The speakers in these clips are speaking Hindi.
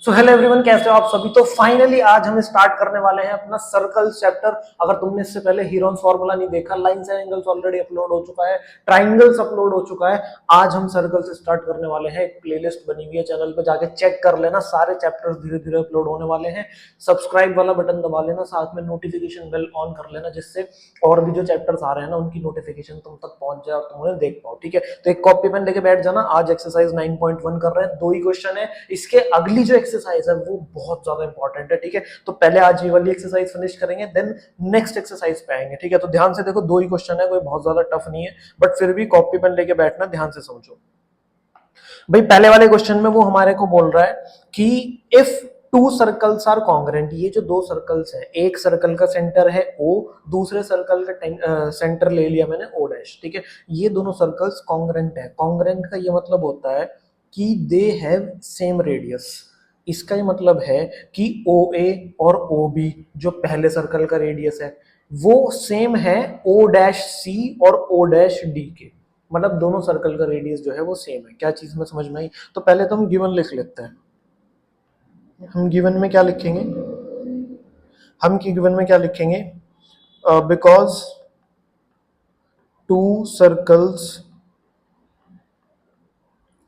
सो हेलो एवरीवन, कैसे हो आप सभी। तो फाइनली आज हम स्टार्ट करने वाले हैं अपना सर्कल्स चैप्टर। अगर तुमने इससे पहले हीरोन्स फॉर्मूला नहीं देखा, lines and angles already upload हो चुका है, ट्राइंगल्स अपलोड हो चुका है। आज हम सर्कल से स्टार्ट करने वाले हैं। एक प्लेलिस्ट बनी हुई है चैनल पे, जाके चेक कर लेना। सारे चैप्टर्स धीरे धीरे अपलोड होने वाले हैं। सब्सक्राइब वाला बटन दबा लेना, साथ में नोटिफिकेशन बेल ऑन कर लेना, जिससे और भी जो चैप्टर्स आ रहे हैं ना उनकी नोटिफिकेशन तुम तक पहुंच जाए और तुम उन्हें देख पाओ। ठीक है, तो एक कॉपी पेन लेके बैठ जाना। आज एक्सरसाइज 9.1 कर रहे हैं, 2 ही क्वेश्चन है। इसके अगली जो एक्सरसाइज है वो बहुत ज्यादा इंपॉर्टेंट है। ठीक है, तो पहले आज ये वाली एक्सरसाइज फिनिश करेंगे, देन नेक्स्ट एक्सरसाइज पे आएंगे। ठीक है, तो ध्यान से देखो, 2 ही क्वेश्चन है, कोई बहुत ज्यादा टफ नहीं है, बट फिर भी कॉपी पेन लेके बैठना, ध्यान से समझो। भाई पहले वाले क्वेश्चन में वो हमारे को बोल रहा है कि if two circles are congruent, ये जो 2 सर्कल्स हैं, एक सर्कल का सेंटर है O, दूसरे सर्कल का सेंटर ले लिया मैंने O डैश। ठीक है, ये दोनों सर्कल्स कॉन्ग्रेंट है। कॉन्ग्रेंट का ये मतलब होता है कि दे हैव सेम रेडियस। इसका ये मतलब है कि OA और OB जो पहले सर्कल का रेडियस है वो सेम है O डैश C और O डैश D के। मतलब दोनों सर्कल का रेडियस जो है वो सेम है। क्या चीज में समझ में आई? तो पहले तो हम गिवन लिख लेते हैं। हम गिवन में क्या लिखेंगे? हम की गिवन में क्या लिखेंगे? बिकॉज टू सर्कल्स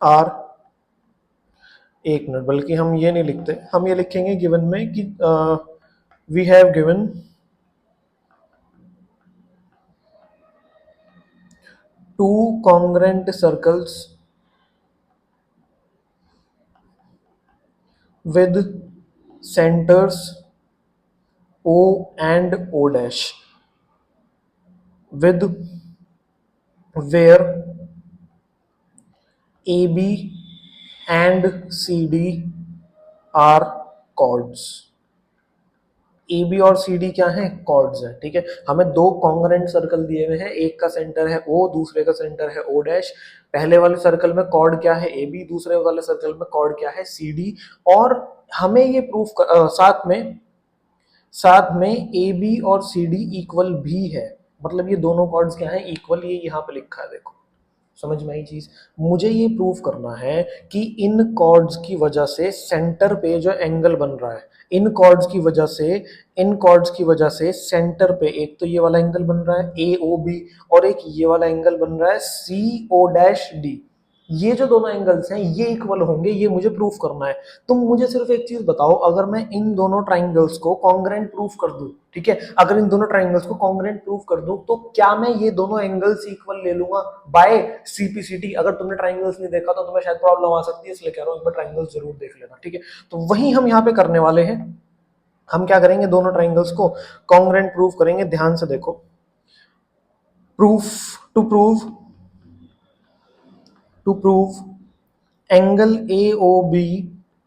आर, एक मिनट, बल्कि हम ये नहीं लिखते, हम ये लिखेंगे गिवन में कि we have given two congruent circles with centers O and O dash, with where AB and CD are chords। A B और सी डी क्या है? कॉर्ड्स है। ठीक है, हमें 2 कॉन्ग्रेंट सर्कल दिए हुए हैं, एक का सेंटर है O, दूसरे का सेंटर है O डैश। पहले वाले सर्कल में कॉर्ड क्या है? ए बी, दूसरे वाले सर्कल में कॉर्ड क्या है? C D. और हमें ये प्रूफ साथ में ए बी और सी डी इक्वल भी है। मतलब ये दोनों कॉर्ड्स क्या है? इक्वल। ये यहाँ पे लिखा है, देखो, समझ में आई चीज? मुझे ये प्रूफ करना है कि इन कॉर्ड्स की वजह से सेंटर पे जो एंगल बन रहा है, इन कॉर्ड्स की वजह से सेंटर पे एक तो ये वाला एंगल बन रहा है ए ओ बी, और एक ये वाला एंगल बन रहा है सी ओ डैश डी। ये जो दोनों एंगल्स हैं ये इक्वल होंगे, ये मुझे प्रूफ करना है। तुम मुझे सिर्फ एक चीज बताओ, अगर मैं इन दोनों ट्राइंगल्स को कॉन्ग्रेंट प्रूफ कर दूं, ठीक है, अगर इन दोनों ट्राइंगल्स को कॉन्ग्रेंट प्रूफ कर दूं, तो क्या मैं ये दोनों एंगल्स इक्वल ले लूंगा बाय सीपीसीटी? अगर तुमने ट्राइंगल्स नहीं देखा तो तुम्हें शायद प्रॉब्लम आ सकती है, इसलिए कह रहा हूं एक बार ट्राइंगल्स जरूर देख लेना। ठीक है, तो वही हम यहाँ पे करने वाले हैं। हम क्या करेंगे? दोनों ट्राइंगल्स को कॉन्ग्रेंट प्रूफ करेंगे। ध्यान से देखो, proof to prove angle A O B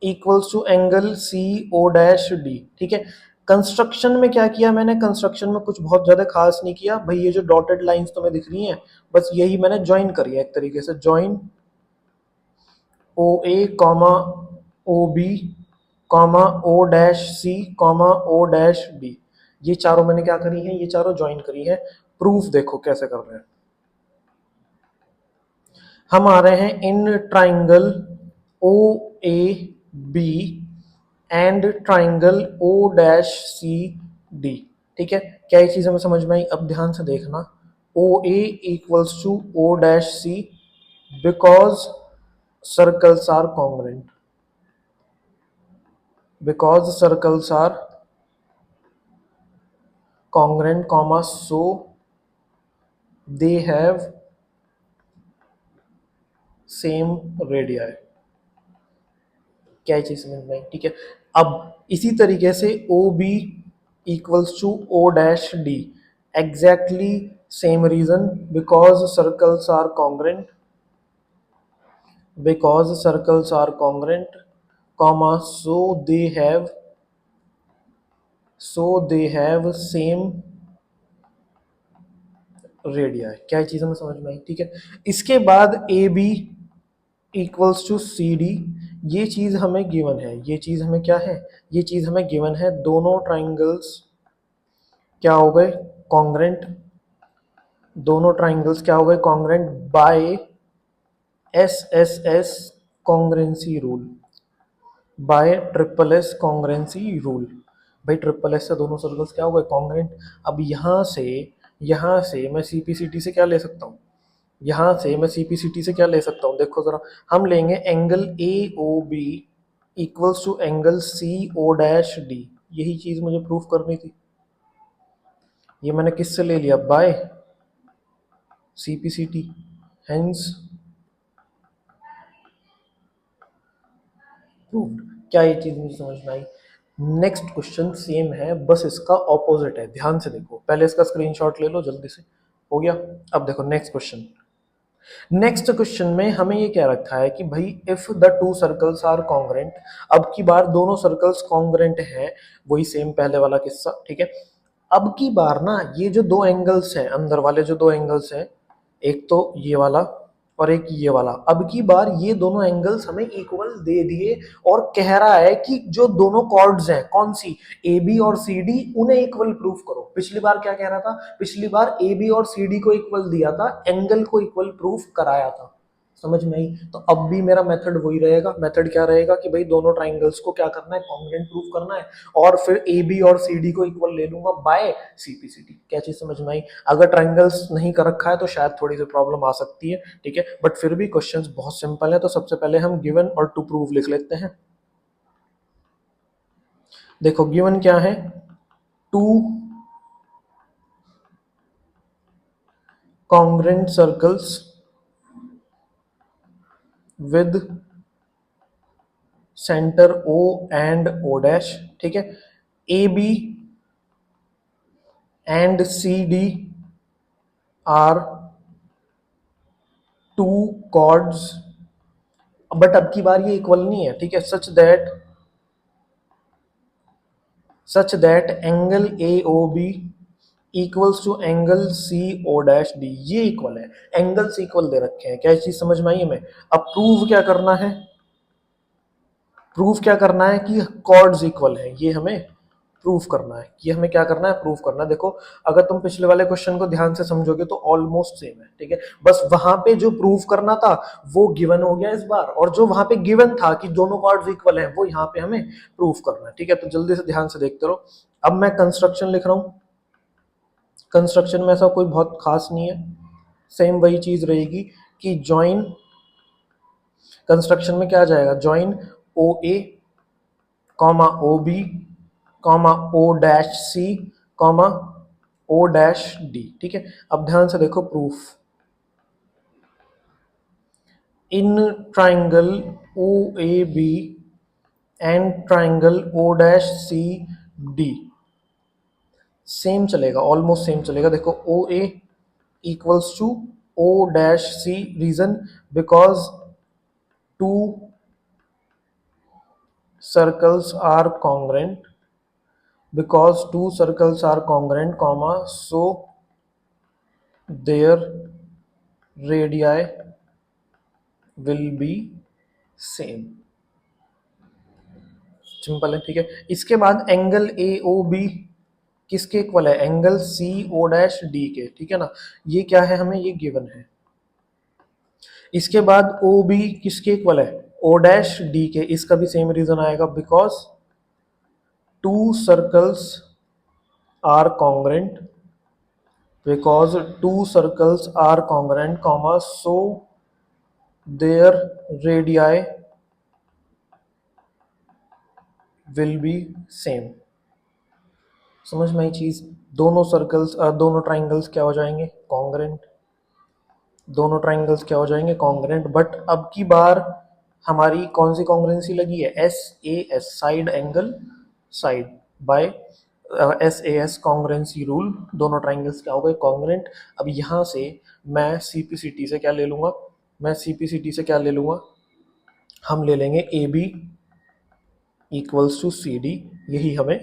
equals to angle C O dash D. ठीक है, कंस्ट्रक्शन में क्या किया मैंने? कंस्ट्रक्शन में कुछ बहुत ज्यादा खास नहीं किया भाई। ये जो डॉटेड लाइंस तुम्हें दिख रही हैं, बस यही मैंने ज्वाइन करी है एक तरीके से। Join O A comma O B comma O dash C comma O dash D. ये चारों मैंने क्या करी है? ये चारों ज्वाइन करी है। प्रूफ देखो कैसे कर रहे हैं। हम आ रहे हैं in triangle O A B and triangle O dash C D. ठीक है, क्या ये चीज हमें समझ में आई? अब ध्यान से देखना, O A equals to O dash C because circles are congruent, comma, so they have same radii. क्या चीज समझ में आई? ठीक है, अब इसी तरीके से O B equals to O dash D, exactly same reason, because circles are congruent comma so they have same radii. क्या चीज हमें समझ में आई? ठीक है, इसके बाद A B equals to C D, ये चीज हमें गिवन है। ये चीज हमें क्या है? ये चीज हमें गिवन है। दोनों ट्राइंगल्स क्या हो गए? कॉन्ग्रेंट। दोनों ट्राइंगल्स क्या हो गए? Congruent by S S S कॉन्ग्रेंसी rule. Bye triple S कॉन्ग्रेंसी rule. भाई ट्रिपल एस से दोनों सर्कल्स क्या हो गए, कॉन्ग्रेंट। अब यहाँ से मैं सीपीसीटी से क्या ले सकता हूँ, यहाँ से मैं सीपीसीटी से क्या ले सकता हूँ, देखो जरा। हम लेंगे angle A O B equals to angle C O dash D. यही चीज मुझे प्रूफ करनी थी। ये मैंने किससे ले लिया, बाय सीपीसीटी। Hence proved. क्या ये चीज मुझे समझ में आई। नेक्स्ट क्वेश्चन सेम है, बस इसका ऑपोजिट है। ध्यान से देखो, पहले इसका स्क्रीनशॉट ले लो जल्दी से। हो गया। अब देखो नेक्स्ट क्वेश्चन। नेक्स्ट क्वेश्चन में हमें ये क्या रखा है कि भाई if the two circles are congruent. अब की बार दोनों सर्कल्स कॉन्ग्रेंट हैं, वही सेम पहले वाला किस्सा, ठीक है। अब की बार ना ये जो दो एंगल्स हैं, अंदर वाले जो दो एंगल्स हैं, एक तो ये वाला और एक ये वाला, अब की बार ये दोनों एंगल्स हमें इक्वल दे दिए। और कह रहा है कि जो दोनों कॉर्ड्स हैं, कौन सी, ए बी और सी डी, उन्हें इक्वल प्रूफ करो। पिछली बार क्या कह रहा था, पिछली बार ए बी और सी डी को इक्वल दिया था, एंगल को इक्वल प्रूफ कराया था। समझ में आई। तो अब भी मेरा मेथड वही रहेगा। मेथड क्या रहेगा कि भाई दोनों ट्राइंगल्स को क्या करना है, कॉन्ग्रुएंट प्रूफ करना है। और फिर ए बी और सी डी को इक्वल ले लूंगा बाय सीपीसीटी। क्या चीज समझ में आई। अगर ट्राइंगल्स नहीं कर रखा है तो शायद थोड़ी सी प्रॉब्लम आ सकती है, ठीक है। बट फिर भी क्वेश्चंस बहुत सिंपल है। तो सबसे पहले हम गिवन और टू प्रूव लिख लेते हैं। देखो गिवन क्या है, to congruent circles with center O and O dash, ठीक है। A B and C D are two chords. But अब की बार ये इक्वल नहीं है, ठीक है। Such that angle A O B equals to angle C O dash D, ये इक्वल है। एंगल्स इक्वल दे रखे हैं। क्या चीज समझ में आई हमें। अब प्रूव क्या करना है, प्रूफ क्या करना है कि कॉर्ड्स इक्वल है, ये हमें प्रूफ करना है। ये हमें क्या करना है, प्रूफ करना है। देखो अगर तुम पिछले वाले क्वेश्चन को ध्यान से समझोगे तो ऑलमोस्ट सेम है, ठीक है। बस वहां पे जो प्रूफ करना था वो गिवन हो गया इस बार, और जो वहां पे गिवन था कि दोनों कॉर्ड्स इक्वल हैं वो यहाँ पे हमें प्रूफ करना है, ठीक है। तो जल्दी से ध्यान से देखते रहो। अब मैं कंस्ट्रक्शन लिख रहा हूँ। कंस्ट्रक्शन में ऐसा कोई बहुत खास नहीं है, सेम वही चीज रहेगी कि ज्वाइन। कंस्ट्रक्शन में क्या आ जाएगा, join O A comma O B comma O dash C comma O dash D, ठीक है। अब ध्यान से देखो proof. In triangle O A B and triangle O dash C D same चलेगा, ऑलमोस्ट सेम चलेगा। देखो O A equals to O dash C, reason because two circles are congruent, because two circles are congruent comma so their radii will be same। Simple है, ठीक है। इसके बाद एंगल ए ओ बी किसके इक्वल है, angle C O dash D के, ठीक है ना। ये क्या है, हमें ये गिवन है। इसके बाद ओ बी किसके इक्वल है, ओ डैश डी के। इसका भी सेम रीजन आएगा, because two circles are congruent, because two circles are congruent comma so their radii will be same। समझ में आई चीज। दोनों सर्कल्स दोनों ट्राइंगल्स क्या हो जाएंगे, कॉन्ग्रेंट। दोनों ट्राइंगल्स क्या हो जाएंगे, कॉन्ग्रेंट। बट अब की बार हमारी कौन सी कॉन्ग्रेंसी लगी है, S A S, side angle side, by S A S कॉन्ग्रेंसी rule. दोनों ट्राइंगल्स क्या हो गए, कॉन्ग्रेंट। अब यहाँ से मैं सीपीसीटी से क्या ले लूंगा, मैं सीपीसीटी से क्या ले लूंगा, हम ले लेंगे A B equals to C D. यही हमें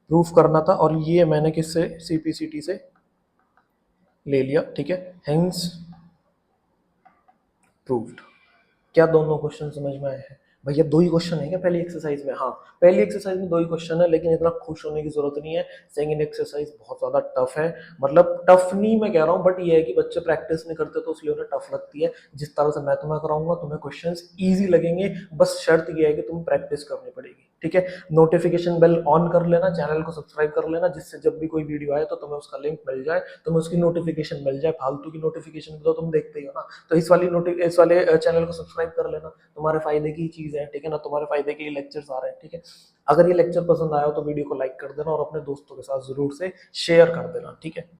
प्रूफ करना था, और ये मैंने किससे, सीपीसीटी से ले लिया, ठीक है। Hence proved. क्या दोनों क्वेश्चन समझ में आए हैं। भैया 2 ही क्वेश्चन है क्या पहली एक्सरसाइज में? हाँ, पहली एक्सरसाइज में 2 ही क्वेश्चन है, लेकिन इतना खुश होने की जरूरत नहीं है। सेकंड एक्सरसाइज बहुत ज्यादा टफ है, मतलब टफ नहीं मैं कह रहा हूँ, बट ये है कि बच्चे प्रैक्टिस नहीं करते तो इसलिए उन्हें टफ लगती है। जिस तरह से मैं तुम्हें कराऊंगा तुम्हें क्वेश्चंस इजी लगेंगे, बस शर्त ये है कि तुम्हें प्रैक्टिस करनी पड़ेगी, ठीक है। नोटिफिकेशन बेल ऑन कर लेना, चैनल को सब्सक्राइब कर लेना, जिससे जब भी कोई वीडियो आए तो तुम्हें उसका लिंक मिल जाए, तुम्हें उसकी नोटिफिकेशन मिल जाए। फालतू की नोटिफिकेशन तो तुम देखते ही हो ना, तो इस वाले चैनल को सब्सक्राइब कर लेना, तुम्हारे फायदे की चीज है, ठीक है ना, तुम्हारे फायदे के लेक्चर्स आ रहे हैं, ठीक है। अगर ये लेक्चर पसंद आया हो तो वीडियो को लाइक कर देना और अपने दोस्तों के साथ जरूर से शेयर कर देना, ठीक है।